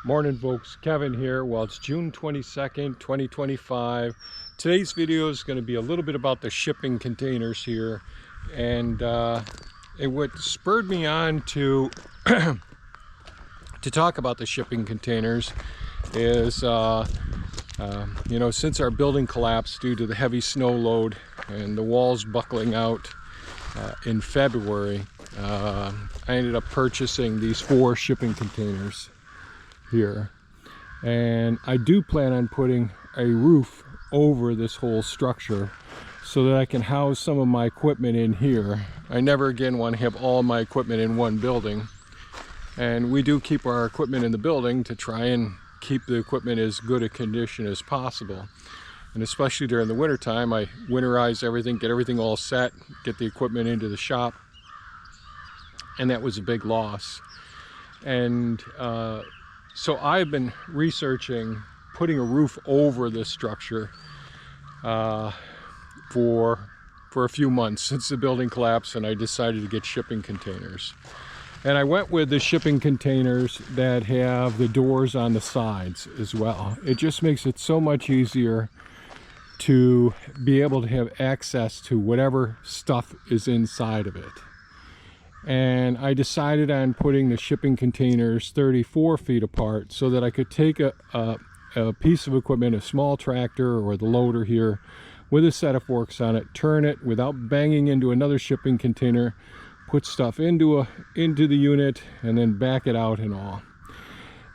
Morning folks, Kevin here. Well, it's June 22nd, 2025. Today's video is going to be a little bit about the shipping containers here, and what spurred me on to to talk about the shipping containers is since our building collapsed due to the heavy snow load and the walls buckling out in February, I ended up purchasing these 4 shipping containers here, and I do plan on putting a roof over this whole structure so that I can house some of my equipment in here. I never again want to have all my equipment in one building, and we do keep our equipment in the building to try and keep the equipment as good a condition as possible. And especially during the winter time, I winterize everything, get everything all set, get the equipment into the shop, and that was a big loss. And so I've been researching putting a roof over this structure for a few months since the building collapsed, and I decided to get shipping containers. And I went with the shipping containers that have the doors on the sides as well. It just makes it so much easier to be able to have access to whatever stuff is inside of it. And I decided on putting the shipping containers 34 feet apart so that I could take a piece of equipment, a small tractor or the loader here with a set of forks on it, turn it without banging into another shipping container, put stuff into the unit, and then back it out and all.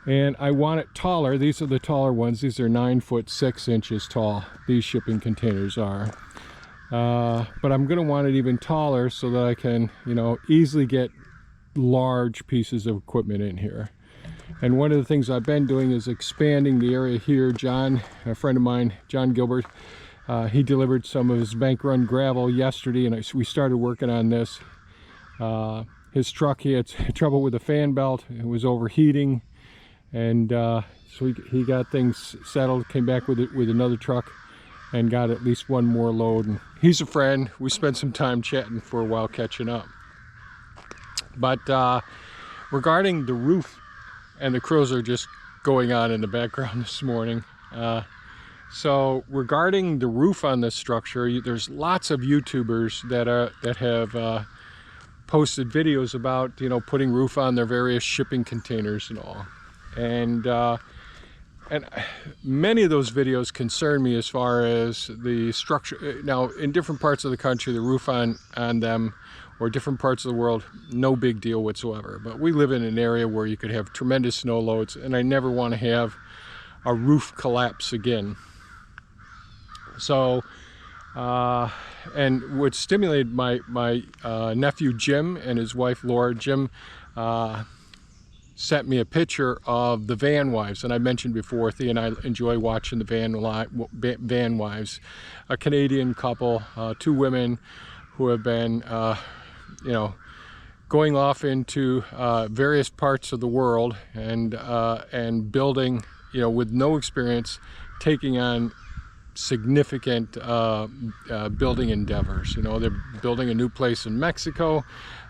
And I want it taller. These are the taller ones. These are 9 foot 6 inches tall, these shipping containers are. But I'm going to want it even taller so that I can, easily get large pieces of equipment in here. And one of the things I've been doing is expanding the area here. John, a friend of mine, John Gilbert, he delivered some of his bank run gravel yesterday, and we started working on this. His truck, he had trouble with the fan belt. It was overheating, and so he got things settled, came back with another truck, and got at least one more load. And he's a friend. We spent some time chatting for a while, catching up. But regarding the roof, and the crows are just going on in the background this morning. So regarding the roof on this structure, there's lots of YouTubers that have posted videos about putting roof on their various shipping containers and all. And many of those videos concern me as far as the structure. Now, in different parts of the country, the roof on them, or different parts of the world, no big deal whatsoever. But we live in an area where you could have tremendous snow loads, and I never want to have a roof collapse again. So, and what stimulated my nephew Jim and his wife Laura, Jim sent me a picture of the Van Wives, and I mentioned before, Thea and I enjoy watching the Van Wives, a Canadian couple, 2 women who have been, going off into various parts of the world and building, with no experience, taking on significant building endeavors. They're building a new place in Mexico.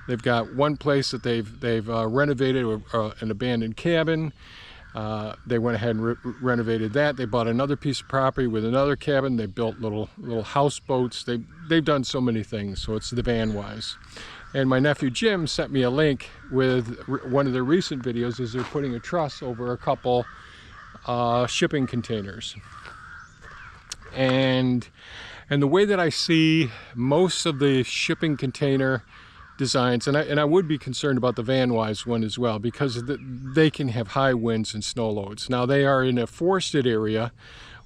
They've got one place that they've renovated, an abandoned cabin. They went ahead and renovated that. They bought another piece of property with another cabin. They built little houseboats. They've done so many things. So it's the Van Wives. And my nephew Jim sent me a link with one of their recent videos as they're putting a truss over a couple shipping containers. And the way that I see most of the shipping container designs, and I would be concerned about the Van Wives one as well, because they can have high winds and snow loads. Now, they are in a forested area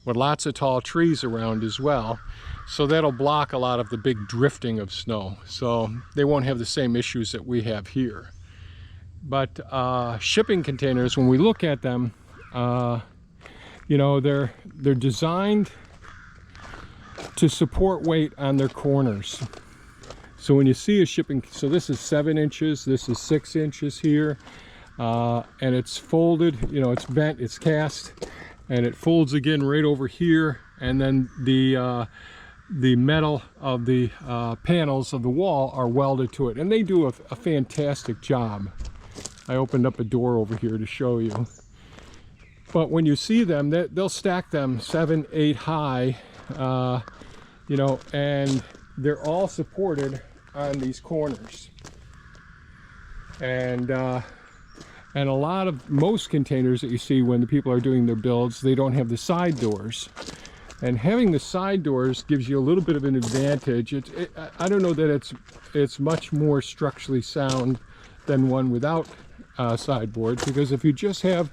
with lots of tall trees around as well, so that'll block a lot of the big drifting of snow, so they won't have the same issues that we have here. But shipping containers, when we look at them, they're designed to support weight on their corners. So when you see a shipping, so this is 7 inches, this is 6 inches here, and it's folded, it's bent, it's cast, and it folds again right over here, and then the metal of the panels of the wall are welded to it, and they do a fantastic job. I opened up a door over here to show you. But when you see them, they'll stack them 7, 8 high, you know, and they're all supported on these corners. And most containers that you see when the people are doing their builds, they don't have the side doors. And having the side doors gives you a little bit of an advantage. I don't know that it's much more structurally sound than one without sideboard, because if you just have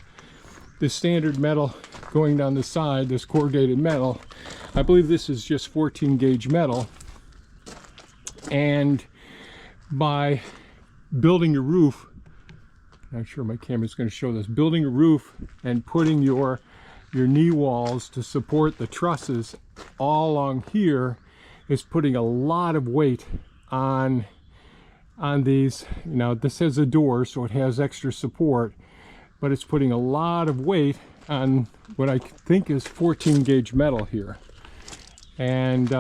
the standard metal going down the side, this corrugated metal, I believe this is just 14 gauge metal, and by building a roof, not sure my camera's going to show this, building a roof and putting your knee walls to support the trusses all along here is putting a lot of weight on these. You know, this has a door, so it has extra support, but it's putting a lot of weight on what I think is 14 gauge metal here. And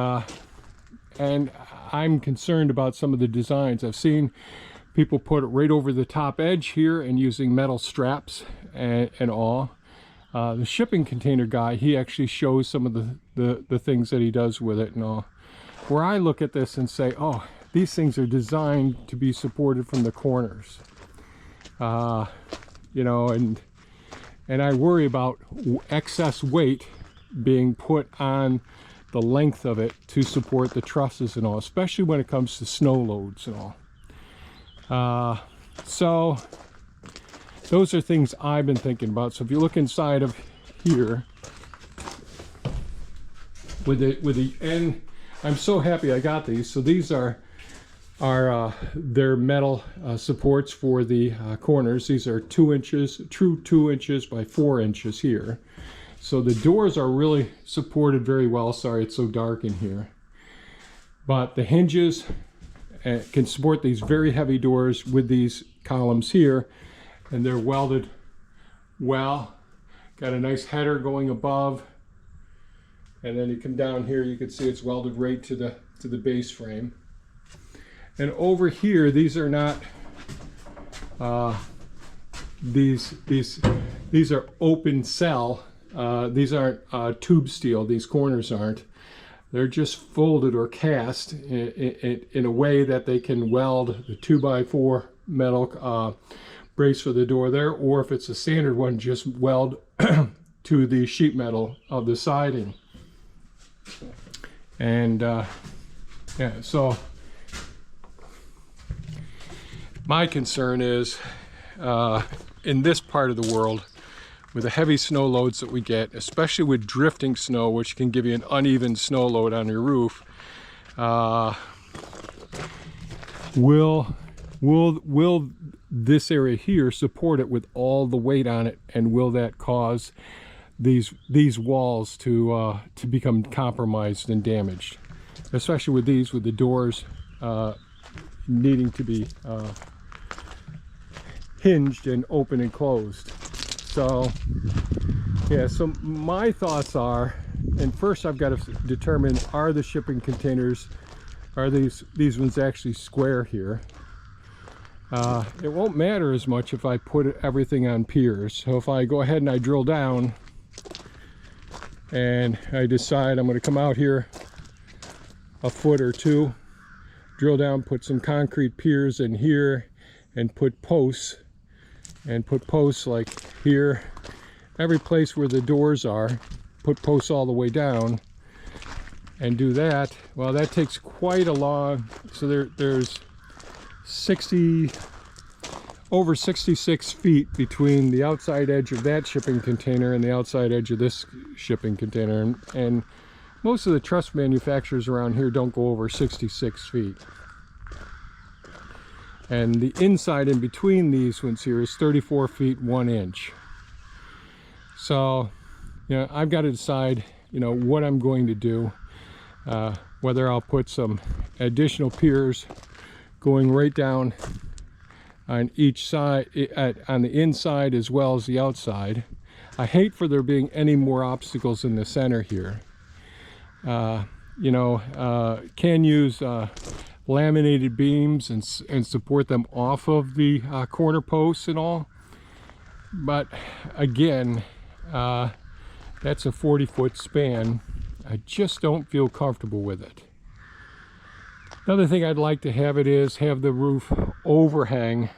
I'm concerned about some of the designs. I've seen people put it right over the top edge here and using metal straps and all. The shipping container guy, he actually shows some of the things that he does with it and all. Where I look at this and say, oh, these things are designed to be supported from the corners. You know, and I worry about excess weight being put on the length of it to support the trusses and all, especially when it comes to snow loads and all. So those are things I've been thinking about. So if you look inside of here with the end, I'm so happy I got these. So these are their metal supports for the corners. These are 2 inches, true 2 inches by 4 inches here. So the doors are really supported very well. Sorry, it's so dark in here. But the hinges can support these very heavy doors with these columns here, and they're welded well. Got a nice header going above, and then you come down here, you can see it's welded right to the base frame. And over here, these are not these are open cell. These aren't tube steel. These corners aren't. They're just folded or cast in a way that they can weld the 2x4 metal brace for the door there, or if it's a standard one, just weld to the sheet metal of the siding. And yeah, so my concern is in this part of the world, with the heavy snow loads that we get, especially with drifting snow, which can give you an uneven snow load on your roof, will this area here support it with all the weight on it, and will that cause these walls to become compromised and damaged, especially with the doors needing to be hinged and open and closed. So yeah, so my thoughts are, and first I've got to determine, are the shipping containers, are these ones actually square here? It won't matter as much if I put everything on piers. So if I go ahead and I drill down and I decide I'm going to come out here a foot or two, drill down, put some concrete piers in here, and put posts like here, every place where the doors are, put posts all the way down, and do that. Well, that takes quite a long, so there's over 66 feet between the outside edge of that shipping container and the outside edge of this shipping container, and most of the truss manufacturers around here don't go over 66 feet. And the inside in between these ones here is 34 feet 1 inch. So, you know, I've got to decide, you know, what I'm going to do, whether I'll put some additional piers going right down on each side, on the inside as well as the outside. I hate for there being any more obstacles in the center here. You know, can use laminated beams and support them off of the corner posts and all, but again, That's a 40-foot span. I just don't feel comfortable with it. Another thing I'd like to have have the roof overhang,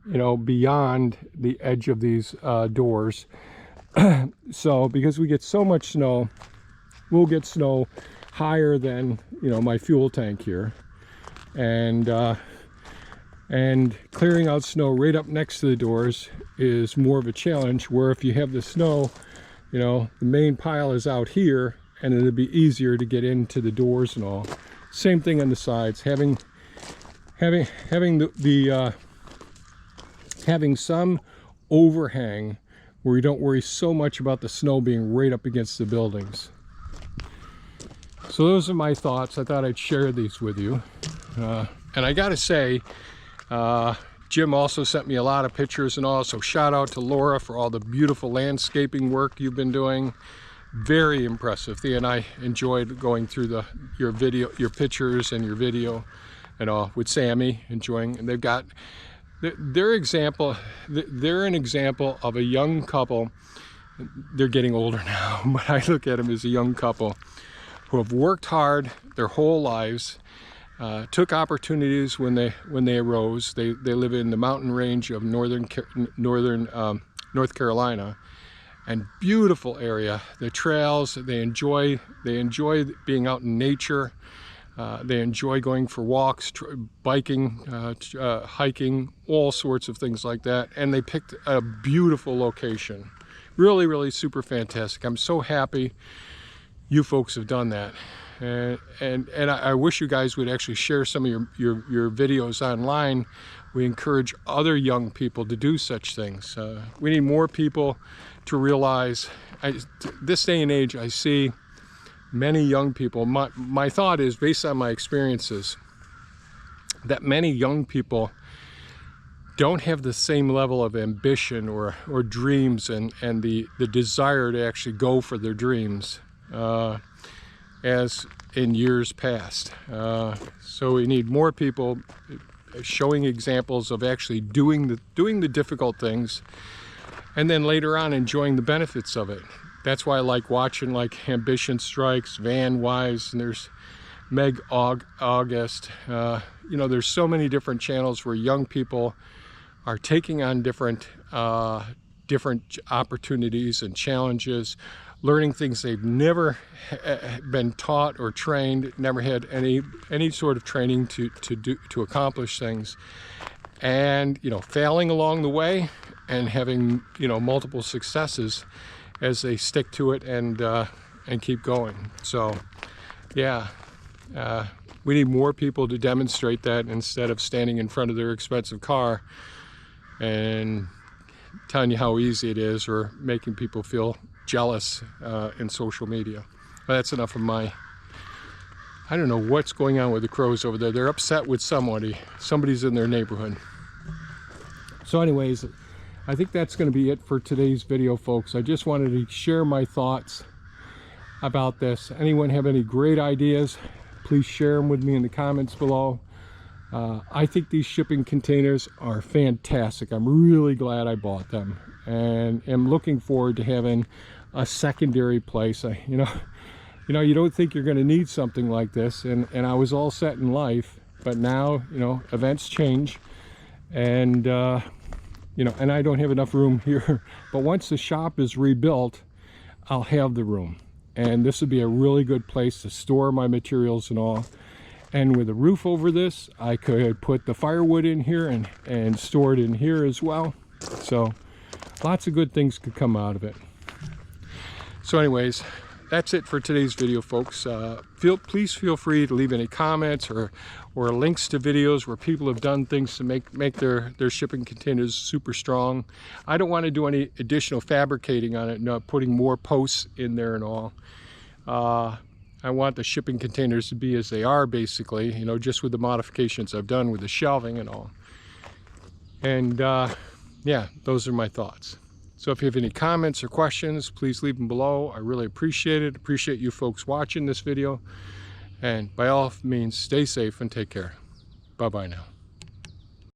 you know, beyond the edge of these doors. So because we get so much snow, we'll get snow higher than, you know, my fuel tank here, and clearing out snow right up next to the doors is more of a challenge, where if you have the snow, you know, the main pile is out here and it'll be easier to get into the doors and all. Same thing on the sides. Having some overhang where you don't worry so much about the snow being right up against the buildings. So those are my thoughts. I thought I'd share these with you. And I gotta say, Jim also sent me a lot of pictures and all, so shout out to Laura for all the beautiful landscaping work you've been doing. Very impressive. Thea and I enjoyed going through your pictures and your video and all with Sammy, enjoying. And they've got they're an example of a young couple. They're getting older now, but I look at them as a young couple who have worked hard their whole lives, took opportunities when they arose. They live in the mountain range of northern North Carolina, and beautiful area. The trails, they enjoy being out in nature. They enjoy going for walks, biking, hiking, all sorts of things like that. And they picked a beautiful location. Really, really super fantastic. I'm so happy you folks have done that. And I wish you guys would actually share some of your videos online. We encourage other young people to do such things. We need more people to realize, this day and age, I see many young people, my thought is, based on my experiences, that many young people don't have the same level of ambition or dreams and the desire to actually go for their dreams as in years past. So we need more people showing examples of actually doing the difficult things, and then later on enjoying the benefits of it. That's why I like watching like Ambition Strikes, Van Wise, and there's Meg August. You know, there's so many different channels where young people are taking on different opportunities and challenges, learning things they've never been taught or trained, never had any sort of training to accomplish things, and, you know, failing along the way and having, you know, multiple successes as they stick to it and keep going. So yeah, we need more people to demonstrate that, instead of standing in front of their expensive car and telling you how easy it is, or making people feel jealous in social media. But that's enough of my, I don't know what's going on with the crows over there. They're upset with somebody's in their neighborhood. So anyways, I think that's going to be it for today's video, folks. I just wanted to share my thoughts about this. Anyone have any great ideas, please share them with me in the comments below. I think these shipping containers are fantastic. I'm really glad I bought them, and am looking forward to having a secondary place. You know, you don't think you're going to need something like this, and I was all set in life, but now, you know, events change, and you know, and I don't have enough room here. But once the shop is rebuilt, I'll have the room, and this would be a really good place to store my materials and all. And with a roof over this, I could put the firewood in here and store it in here as well. So lots of good things could come out of it. So anyways, that's it for today's video, folks. Please feel free to leave any comments or links to videos where people have done things to make their shipping containers super strong. I don't want to do any additional fabricating on it, not putting more posts in there and all. I want the shipping containers to be as they are, basically, you know, just with the modifications I've done with the shelving and all. And yeah, those are my thoughts. So if you have any comments or questions, please leave them below. I really appreciate it. Appreciate you folks watching this video. And by all means, stay safe and take care. Bye-bye now.